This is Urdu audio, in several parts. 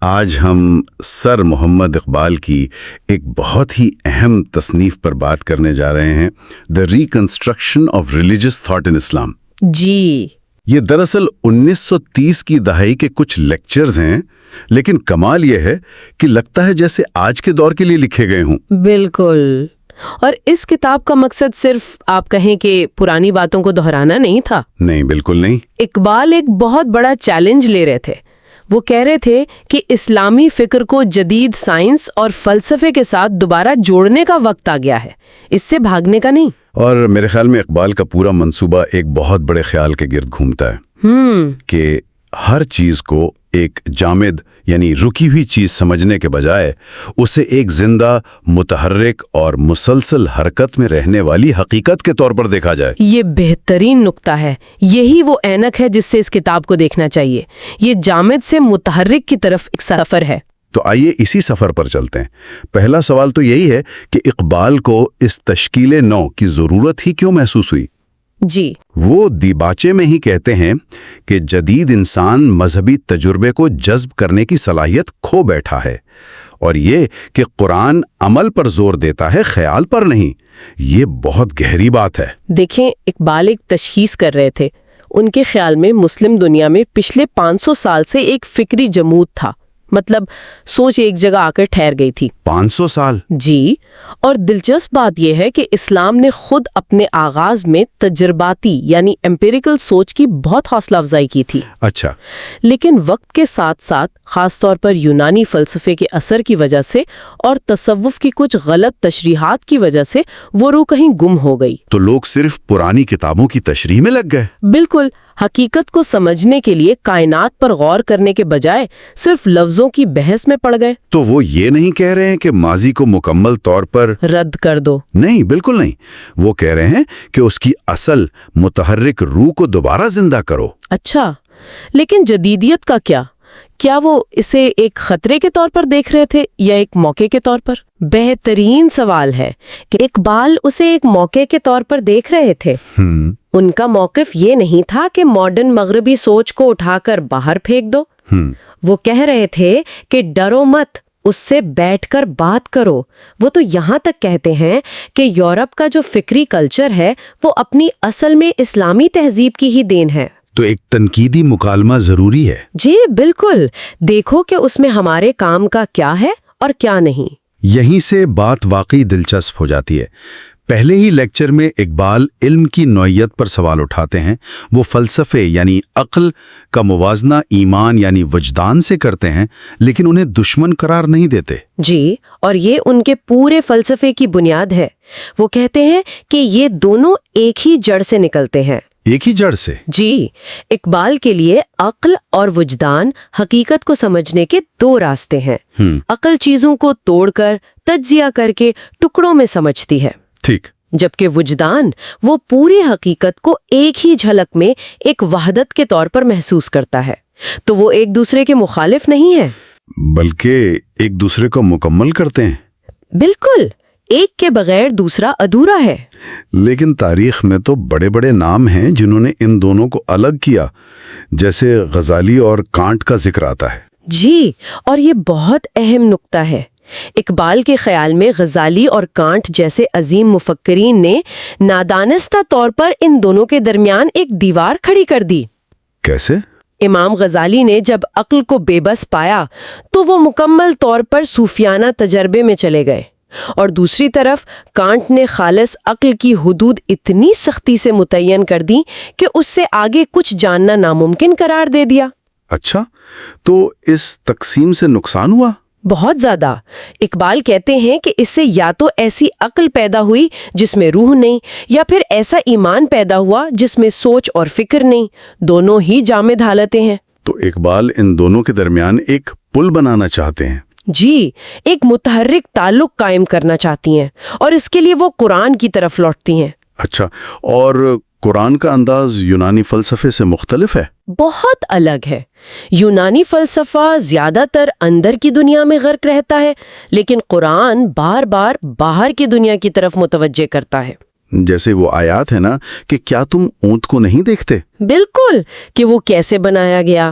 آج ہم سر محمد اقبال کی ایک بہت ہی اہم تصنیف پر بات کرنے جا رہے ہیں، the reconstruction of religious thought in Islam. جی، یہ دراصل 1930 کی دہائی کے کچھ لیکچرز ہیں، لیکن کمال یہ ہے کہ لگتا ہے جیسے آج کے دور کے لیے لکھے گئے ہوں۔ بالکل۔ اور اس کتاب کا مقصد صرف آپ کہیں کہ پرانی باتوں کو دہرانا نہیں تھا۔ نہیں، بالکل نہیں۔ اقبال ایک بہت بڑا چیلنج لے رہے تھے۔ وہ کہہ رہے تھے کہ اسلامی فکر کو جدید سائنس اور فلسفے کے ساتھ دوبارہ جوڑنے کا وقت آ گیا ہے، اس سے بھاگنے کا نہیں۔ اور میرے خیال میں اقبال کا پورا منصوبہ ایک بہت بڑے خیال کے گرد گھومتا ہے کہ ہر چیز کو ایک جامد یعنی رکی ہوئی چیز سمجھنے کے بجائے اسے ایک زندہ، متحرک اور مسلسل حرکت میں رہنے والی حقیقت کے طور پر دیکھا جائے۔ یہ بہترین نقطہ ہے۔ یہی وہ اینک ہے جس سے اس کتاب کو دیکھنا چاہیے۔ یہ جامد سے متحرک کی طرف ایک سفر ہے۔ تو آئیے اسی سفر پر چلتے ہیں۔ پہلا سوال تو یہی ہے کہ اقبال کو اس تشکیل نو کی ضرورت ہی کیوں محسوس ہوئی؟ جی، وہ دیباچے میں ہی کہتے ہیں کہ جدید انسان مذہبی تجربے کو جذب کرنے کی صلاحیت کھو بیٹھا ہے، اور یہ کہ قرآن عمل پر زور دیتا ہے، خیال پر نہیں۔ یہ بہت گہری بات ہے۔ دیکھیں، اقبال ایک تشخیص کر رہے تھے۔ ان کے خیال میں مسلم دنیا میں پچھلے 500 سال سے ایک فکری جمود تھا، مطلب سوچ ایک جگہ آ کر ٹھہر گئی تھی۔ 500 سال؟ جی، اور دلچسپ بات یہ ہے کہ اسلام نے خود اپنے آغاز میں تجرباتی یعنی ایمپیریکل سوچ کی بہت حوصلہ افزائی کی تھی۔ اچھا۔ لیکن وقت کے ساتھ ساتھ خاص طور پر یونانی فلسفے کے اثر کی وجہ سے اور تصوف کی کچھ غلط تشریحات کی وجہ سے وہ روح کہیں گم ہو گئی۔ تو لوگ صرف پرانی کتابوں کی تشریح میں لگ گئے؟ بالکل۔ حقیقت کو سمجھنے کے لیے کائنات پر غور کرنے کے بجائے صرف لفظوں کی بحث میں پڑ گئے۔ تو وہ یہ نہیں کہہ رہے ہیں کہ ماضی کو مکمل طور پر رد کر دو۔ نہیں، بالکل نہیں۔ وہ کہہ رہے ہیں کہ اس کی اصل متحرک روح کو دوبارہ زندہ کرو۔ اچھا، لیکن جدیدیت کا کیا؟ کیا وہ اسے ایک خطرے کے طور پر دیکھ رہے تھے یا ایک موقع کے طور پر؟ بہترین سوال ہے کہ اقبال اسے ایک موقع کے طور پر دیکھ رہے تھے۔ ان کا موقف یہ نہیں تھا کہ ماڈرن مغربی سوچ کو اٹھا کر باہر پھینک دو۔ وہ کہہ رہے تھے کہ ڈرو مت، اس سے بیٹھ کر بات کرو۔ وہ تو یہاں تک کہتے ہیں کہ یورپ کا جو فکری کلچر ہے وہ اپنی اصل میں اسلامی تہذیب کی ہی دین ہے۔ تو ایک تنقیدی مکالمہ ضروری ہے۔ جی بالکل۔ دیکھو کہ اس میں ہمارے کام کا کیا ہے اور کیا نہیں۔ یہیں سے بات واقعی دلچسپ ہو جاتی ہے۔ پہلے ہی لیکچر میں اقبال علم کی نوعیت پر سوال اٹھاتے ہیں۔ وہ فلسفے یعنی عقل کا موازنہ ایمان یعنی وجدان سے کرتے ہیں، لیکن انہیں دشمن قرار نہیں دیتے۔ جی، اور یہ ان کے پورے فلسفے کی بنیاد ہے۔ وہ کہتے ہیں کہ یہ دونوں ایک ہی جڑ سے نکلتے ہیں۔ ایک ہی جڑ سے؟ جی، اقبال کے لیے عقل اور وجدان حقیقت کو سمجھنے کے دو راستے ہیں۔ عقل چیزوں کو توڑ کر، تجزیہ کر کے ٹکڑوں میں سمجھتی ہے، ٹھیک، جبکہ وجدان وہ پوری حقیقت کو ایک ہی جھلک میں ایک وحدت کے طور پر محسوس کرتا ہے۔ تو وہ ایک دوسرے کے مخالف نہیں ہیں، بلکہ ایک دوسرے کو مکمل کرتے ہیں۔ بالکل، ایک کے بغیر دوسرا ادھورا ہے۔ لیکن تاریخ میں تو بڑے بڑے نام ہیں جنہوں نے ان دونوں کو الگ کیا، جیسے غزالی اور کانٹ کا ذکر آتا ہے۔ جی، اور یہ بہت اہم نقطہ ہے۔ اقبال کے خیال میں غزالی اور کانٹ جیسے عظیم مفکرین نے نادانستہ طور پر ان دونوں کے درمیان ایک دیوار کھڑی کر دی۔ کیسے؟ امام غزالی نے جب عقل کو بے بس پایا تو وہ مکمل طور پر صوفیانہ تجربے میں چلے گئے، اور دوسری طرف کانٹ نے خالص عقل کی حدود اتنی سختی سے متعین کر دی کہ اس سے آگے کچھ جاننا ناممکن قرار دے دیا۔ اچھا، تو اس تقسیم سے نقصان ہوا؟ بہت زیادہ۔ اقبال کہتے ہیں کہ اس سے یا تو ایسی عقل پیدا ہوئی جس میں روح نہیں، یا پھر ایسا ایمان پیدا ہوا جس میں سوچ اور فکر نہیں۔ دونوں ہی جامد حالتیں ہیں۔ تو اقبال ان دونوں کے درمیان ایک پل بنانا چاہتے ہیں۔ جی، ایک متحرک تعلق قائم کرنا چاہتی ہیں، اور اس کے لیے وہ قرآن کی طرف لوٹتی ہیں۔ اچھا، اور قرآن کا انداز یونانی فلسفے سے مختلف ہے؟ بہت الگ ہے۔ یونانی فلسفہ زیادہ تر اندر کی دنیا میں غرق رہتا ہے، لیکن قرآن بار بار باہر کی دنیا کی طرف متوجہ کرتا ہے۔ جیسے وہ آیات ہے نا کہ کیا تم اونٹ کو نہیں دیکھتے؟ بالکل، کہ وہ کیسے بنایا گیا،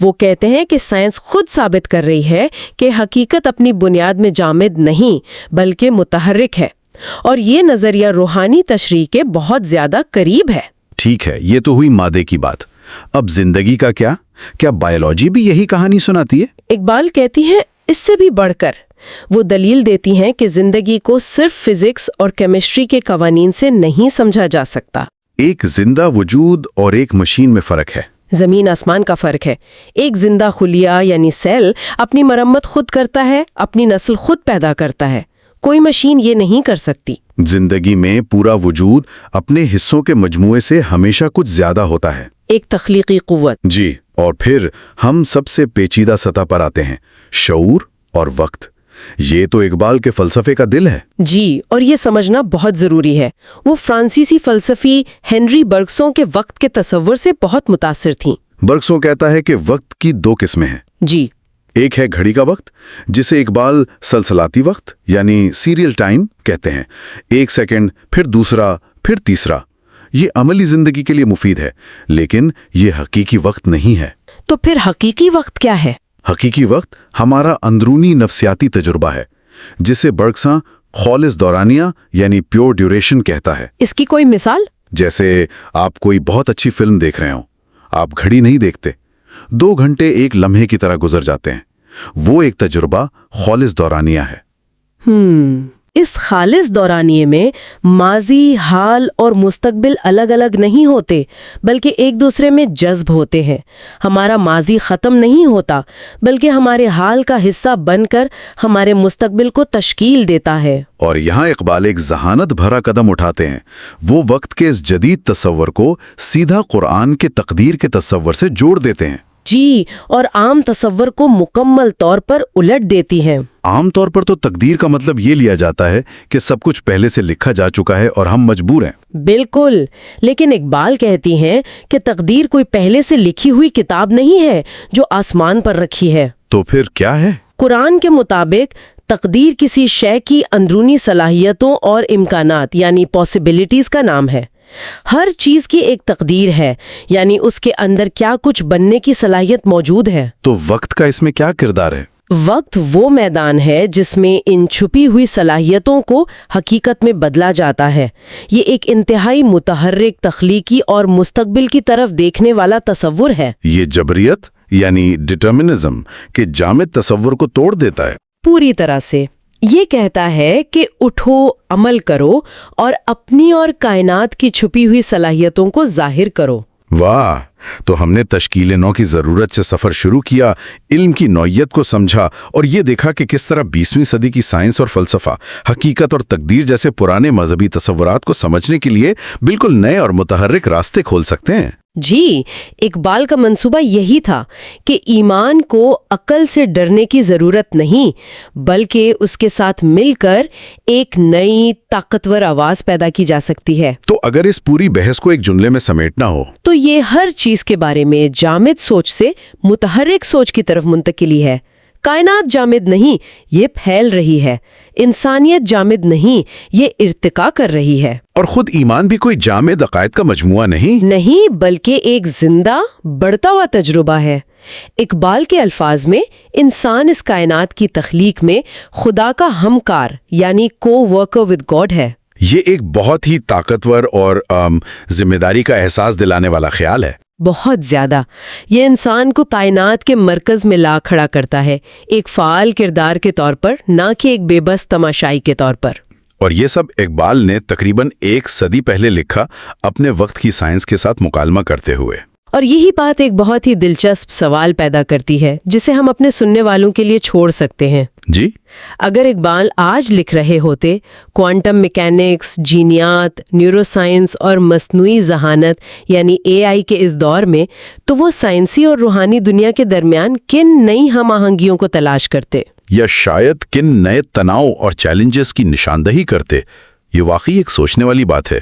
وہ کہتے ہیں کہ سائنس خود ثابت کر رہی ہے کہ حقیقت اپنی بنیاد میں جامد نہیں بلکہ متحرک ہے، اور یہ نظریہ روحانی تشریح کے بہت زیادہ قریب ہے۔ ٹھیک ہے، یہ تو ہوئی مادے کی بات۔ اب زندگی کا کیا بائیولوجی بھی یہی کہانی سناتی ہے؟ اقبال کہتی ہیں اس سے بھی بڑھ کر وہ دلیل دیتی ہیں کہ زندگی کو صرف فزکس اور کیمسٹری کے قوانین سے نہیں سمجھا جا سکتا۔ ایک زندہ وجود اور ایک مشین میں فرق ہے۔ زمین آسمان کا فرق ہے۔ ایک زندہ خلیہ یعنی سیل اپنی مرمت خود کرتا ہے، اپنی نسل خود پیدا کرتا ہے، کوئی مشین یہ نہیں کر سکتی۔ زندگی میں پورا وجود اپنے حصوں کے مجموعے سے ہمیشہ کچھ زیادہ ہوتا ہے، ایک تخلیقی قوت۔ جی، اور پھر ہم سب سے پیچیدہ سطح پر آتے ہیں، شعور اور وقت۔ یہ تو اقبال کے فلسفے کا دل ہے۔ جی، اور یہ سمجھنا بہت ضروری ہے۔ وہ فرانسیسی فلسفی ہنری برگسوں کے وقت کے تصور سے بہت متاثر تھیں۔ برگسوں کہتا ہے کہ وقت کی دو قسمیں ہیں۔ جی، ایک ہے گھڑی کا وقت، جسے اقبال سلسلاتی وقت یعنی سیریل ٹائم کہتے ہیں، 1 سیکنڈ، پھر دوسرا، پھر تیسرا۔ یہ عملی زندگی کے لیے مفید ہے، لیکن یہ حقیقی وقت نہیں ہے۔ تو پھر حقیقی وقت کیا ہے؟ حقیقی وقت ہمارا اندرونی نفسیاتی تجربہ ہے، جسے برگساں خالص دورانیہ یعنی پیور ڈیوریشن کہتا ہے۔ اس کی کوئی مثال؟ جیسے آپ کوئی بہت اچھی فلم دیکھ رہے ہوں، آپ گھڑی نہیں دیکھتے، 2 گھنٹے ایک لمحے کی طرح گزر جاتے ہیں۔ وہ ایک تجربہ خالص دورانیہ ہے۔ اس خالص دورانیے میں ماضی، حال اور مستقبل الگ الگ نہیں ہوتے بلکہ ایک دوسرے میں جذب ہوتے ہیں۔ ہمارا ماضی ختم نہیں ہوتا بلکہ ہمارے حال کا حصہ بن کر ہمارے مستقبل کو تشکیل دیتا ہے۔ اور یہاں اقبال ایک ذہانت بھرا قدم اٹھاتے ہیں۔ وہ وقت کے اس جدید تصور کو سیدھا قرآن کے تقدیر کے تصور سے جوڑ دیتے ہیں۔ جی، اور عام تصور کو مکمل طور پر الٹ دیتی ہیں۔ عام طور پر تو تقدیر کا مطلب یہ لیا جاتا ہے کہ سب کچھ پہلے سے لکھا جا چکا ہے اور ہم مجبور ہیں۔ بالکل، لیکن اقبال کہتی ہیں کہ تقدیر کوئی پہلے سے لکھی ہوئی کتاب نہیں ہے جو آسمان پر رکھی ہے۔ تو پھر کیا ہے؟ قرآن کے مطابق تقدیر کسی شے کی اندرونی صلاحیتوں اور امکانات یعنی پاسبلٹیز کا نام ہے۔ ہر چیز کی ایک تقدیر ہے، یعنی اس کے اندر کیا کچھ بننے کی صلاحیت موجود ہے۔ تو وقت کا اس میں کیا کردار ہے؟ وقت وہ میدان ہے جس میں ان چھپی ہوئی صلاحیتوں کو حقیقت میں بدلا جاتا ہے۔ یہ ایک انتہائی متحرک، تخلیقی اور مستقبل کی طرف دیکھنے والا تصور ہے۔ یہ جبریت یعنی ڈٹرمنزم کے جامد تصور کو توڑ دیتا ہے۔ پوری طرح سے یہ کہتا ہے کہ اٹھو، عمل کرو اور اپنی اور کائنات کی چھپی ہوئی صلاحیتوں کو ظاہر کرو۔ واہ! تو ہم نے تشکیل نو کی ضرورت سے سفر شروع کیا، علم کی نوعیت کو سمجھا اور یہ دیکھا کہ کس طرح 20ویں صدی کی سائنس اور فلسفہ حقیقت اور تقدیر جیسے پرانے مذہبی تصورات کو سمجھنے کے لیے بالکل نئے اور متحرک راستے کھول سکتے ہیں۔ جی، اقبال کا منصوبہ یہی تھا کہ ایمان کو عقل سے ڈرنے کی ضرورت نہیں بلکہ اس کے ساتھ مل کر ایک نئی طاقتور آواز پیدا کی جا سکتی ہے۔ تو اگر اس پوری بحث کو ایک جملے میں سمیٹنا ہو تو یہ ہر چیز کے بارے میں جامد سوچ سے متحرک سوچ کی طرف منتقلی ہے۔ کائنات جامد نہیں، یہ پھیل رہی ہے۔ انسانیت جامد نہیں، یہ ارتقا کر رہی ہے۔ اور خود ایمان بھی کوئی جامد عقائد کا مجموعہ نہیں بلکہ ایک زندہ بڑھتا ہوا تجربہ ہے۔ اقبال کے الفاظ میں انسان اس کائنات کی تخلیق میں خدا کا ہمکار یعنی کو ورکر ود گاڈ ہے۔ یہ ایک بہت ہی طاقتور اور ذمہ داری کا احساس دلانے والا خیال ہے۔ بہت زیادہ۔ یہ انسان کو کائنات کے مرکز میں لا کھڑا کرتا ہے، ایک فعال کردار کے طور پر، نہ کہ ایک بے بس تماشائی کے طور پر۔ اور یہ سب اقبال نے تقریباً 1 صدی پہلے لکھا، اپنے وقت کی سائنس کے ساتھ مکالمہ کرتے ہوئے۔ اور یہی بات ایک بہت ہی دلچسپ سوال پیدا کرتی ہے جسے ہم اپنے سننے والوں کے لیے چھوڑ سکتے ہیں۔ جی؟ اگر اقبال آج لکھ رہے ہوتے کوانٹم میکینکس، جینیات، نیورو سائنس اور مصنوعی ذہانت یعنی AI کے اس دور میں، تو وہ سائنسی اور روحانی دنیا کے درمیان کن نئی ہم آہنگیوں کو تلاش کرتے؟ یا شاید کن نئے تناؤ اور چیلنجز کی نشاندہی کرتے؟ یہ واقعی ایک سوچنے والی بات ہے۔